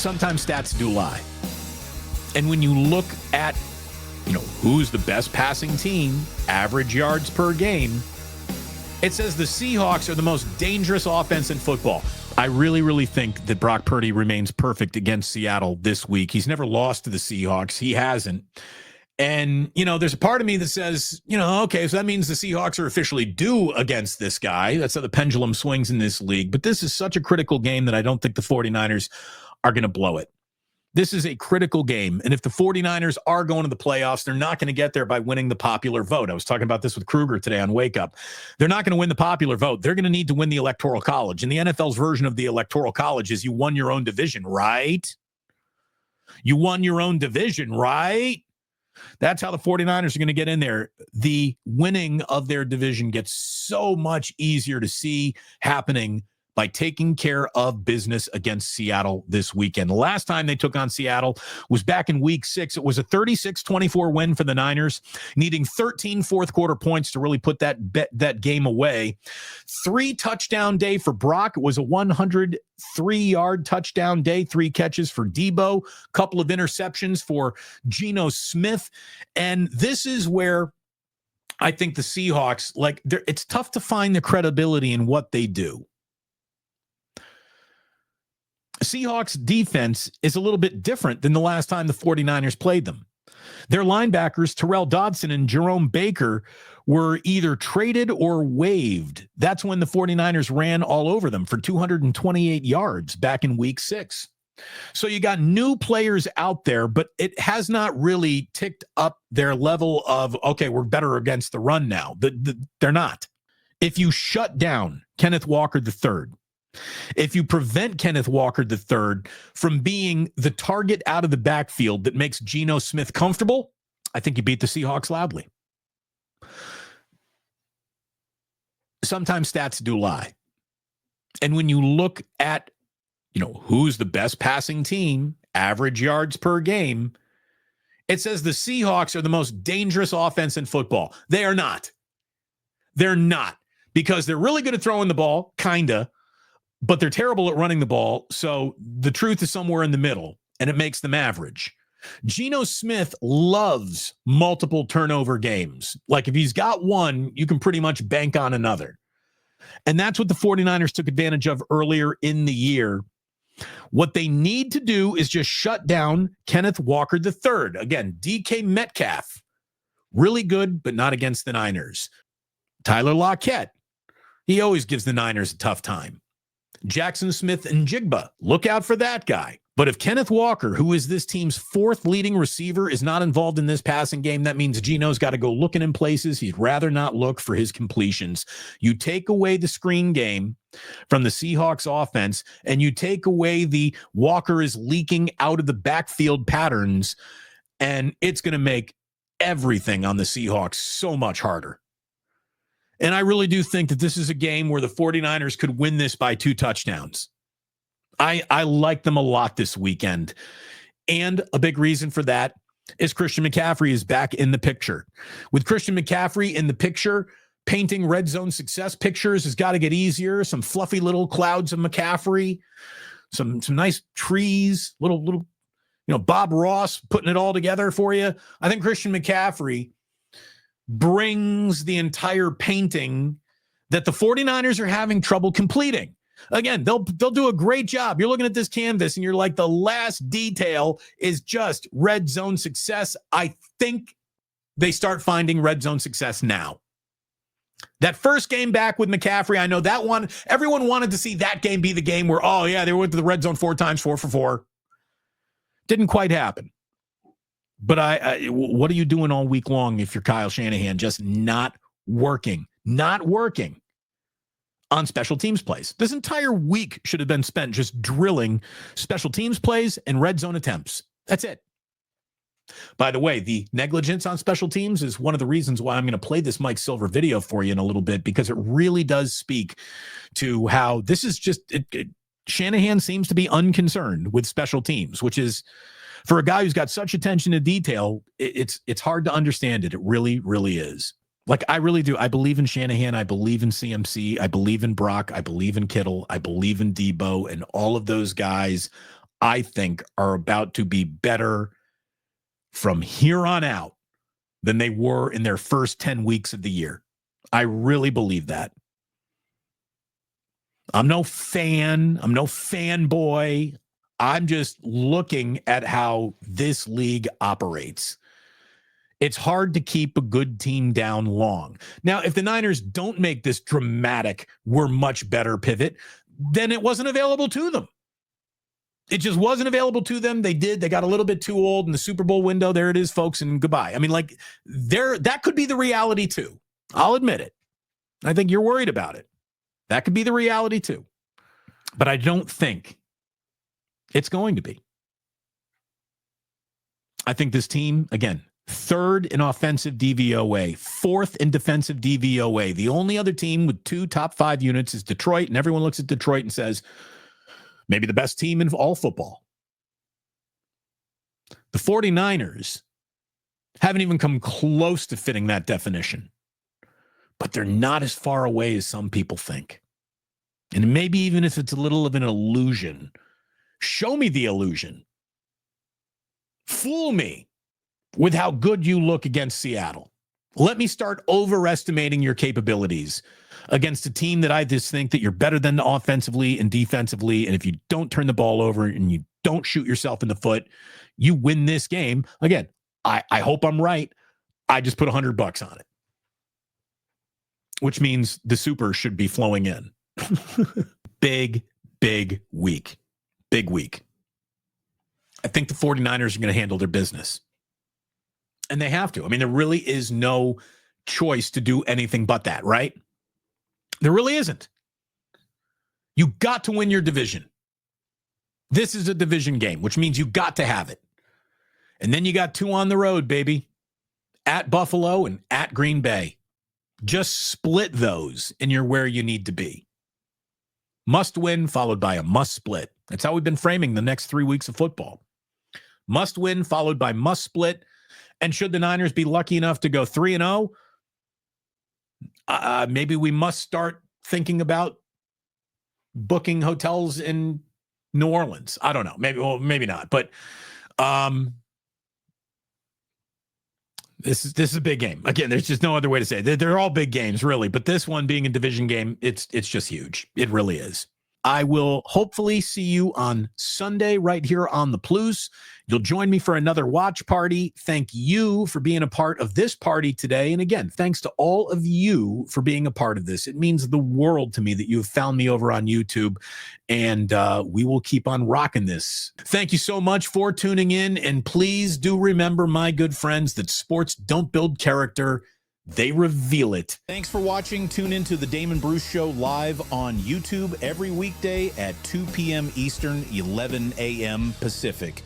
sometimes stats do lie. And when you look at, who's the best passing team, average yards per game, it says the Seahawks are the most dangerous offense in football. I really, really think that Brock Purdy remains perfect against Seattle this week. He's never lost to the Seahawks. He hasn't. And, there's a part of me that says, okay, so that means the Seahawks are officially due against this guy. That's how the pendulum swings in this league. But this is such a critical game that I don't think the 49ers are going to blow it. This is a critical game. And if the 49ers are going to the playoffs, they're not going to get there by winning the popular vote. I was talking about this with Kruger today on Wake Up. They're not going to win the popular vote. They're going to need to win the Electoral College. And the NFL's version of the Electoral College is you won your own division, right? You won your own division, right? That's how the 49ers are going to get in there. The winning of their division gets so much easier to see happening by taking care of business against Seattle this weekend. The last time they took on Seattle was back in week 6. It was a 36-24 win for the Niners, needing 13 fourth-quarter points to really put that game away. 3-touchdown day for Brock. It was a 103-yard touchdown day, 3 catches for Debo, couple of interceptions for Geno Smith. And this is where I think the Seahawks, it's tough to find the credibility in what they do. Seahawks defense is a little bit different than the last time the 49ers played them. Their linebackers, Terrell Dodson and Jerome Baker, were either traded or waived. That's when the 49ers ran all over them for 228 yards back in week 6. So you got new players out there, but it has not really ticked up their level of, okay, we're better against the run now. They're not. If you shut down Kenneth Walker III, if you prevent Kenneth Walker III from being the target out of the backfield that makes Geno Smith comfortable, I think you beat the Seahawks loudly. Sometimes stats do lie. And when you look at, who's the best passing team, average yards per game, it says the Seahawks are the most dangerous offense in football. They are not. They're not, because they're really good at throwing the ball, kinda, but they're terrible at running the ball. So the truth is somewhere in the middle, and it makes them average. Geno Smith loves multiple turnover games. Like if he's got one, you can pretty much bank on another. And that's what the 49ers took advantage of earlier in the year. What they need to do is just shut down Kenneth Walker III. Again, DK Metcalf, really good, but not against the Niners. Tyler Lockett, he always gives the Niners a tough time. Jackson Smith and Jigba, look out for that guy. But if Kenneth Walker, who is this team's 4th leading receiver, is not involved in this passing game, that means Geno's got to go looking in places he'd rather not look for his completions. You take away the screen game from the Seahawks offense, and you take away the Walker is leaking out of the backfield patterns, and it's going to make everything on the Seahawks so much harder. And I really do think that this is a game where the 49ers could win this by 2 touchdowns. I like them a lot this weekend. And a big reason for that is Christian McCaffrey is back in the picture. With Christian McCaffrey in the picture, painting red zone success pictures has got to get easier. Some fluffy little clouds of McCaffrey, some nice trees, little Bob Ross putting it all together for you. I think Christian McCaffrey brings the entire painting that the 49ers are having trouble completing. Again, they'll do a great job. You're looking at this canvas and you're like, the last detail is just red zone success. I think they start finding red zone success now. That first game back with McCaffrey, I know that one, everyone wanted to see that game be the game where, oh yeah, they went to the red zone 4 times, 4 for 4. Didn't quite happen. But what are you doing all week long if you're Kyle Shanahan? Just not working on special teams plays. This entire week should have been spent just drilling special teams plays and red zone attempts. That's it. By the way, the negligence on special teams is one of the reasons why I'm going to play this Mike Silver video for you in a little bit, because it really does speak to how this is just Shanahan seems to be unconcerned with special teams, which is, for a guy who's got such attention to detail, it's hard to understand it. It really, really is. Like, I really do. I believe in Shanahan. I believe in CMC. I believe in Brock. I believe in Kittle. I believe in Debo, and all of those guys I think, are about to be better from here on out than they were in their first 10 weeks of the year. I really believe that. I'm no fan. I'm no fanboy. I'm just looking at how this league operates. It's hard to keep a good team down long. Now, if the Niners don't make this dramatic, we're much better pivot, then it wasn't available to them. It just wasn't available to them. They got a little bit too old in the Super Bowl window. There it is, folks, and goodbye. I mean, like, that could be the reality too. I'll admit it. I think you're worried about it. That could be the reality too. But I don't think it's going to be. I think this team, again, third in offensive DVOA, fourth in defensive DVOA. The only other team with 2 top 5 units is Detroit, and everyone looks at Detroit and says, maybe the best team in all football. The 49ers haven't even come close to fitting that definition, but they're not as far away as some people think. And maybe even if it's a little of an illusion, show me the illusion. Fool me with how good you look against Seattle. Let me start overestimating your capabilities against a team that I just think that you're better than offensively and defensively. And if you don't turn the ball over and you don't shoot yourself in the foot, you win this game. Again, I hope I'm right. I just put $100 on it, which means the super should be flowing in. Big week. Big week. I think the 49ers are going to handle their business. And they have to. I mean, there really is no choice to do anything but that, right? There really isn't. You got to win your division. This is a division game, which means you got to have it. And then you got 2 on the road, baby. At Buffalo and at Green Bay. Just split those and you're where you need to be. Must win followed by a must split. That's how we've been framing the next 3 weeks of football. Must win followed by must split. And should the Niners be lucky enough to go 3-0, maybe we must start thinking about booking hotels in New Orleans. I don't know. Maybe not. But this is a big game. Again, there's just no other way to say it. They're all big games, really. But this one being a division game, it's just huge. It really is. I will hopefully see you on Sunday right here on the Plus. You'll join me for another watch party. Thank you for being a part of this party today. And again, thanks to all of you for being a part of this. It means the world to me that you have found me over on YouTube, and we will keep on rocking this. Thank you so much for tuning in. And please do remember, my good friends, that sports don't build character. They reveal it. Thanks for watching. Tune into the Damon Bruce Show live on YouTube every weekday at 2 p.m. Eastern, 11 a.m. Pacific.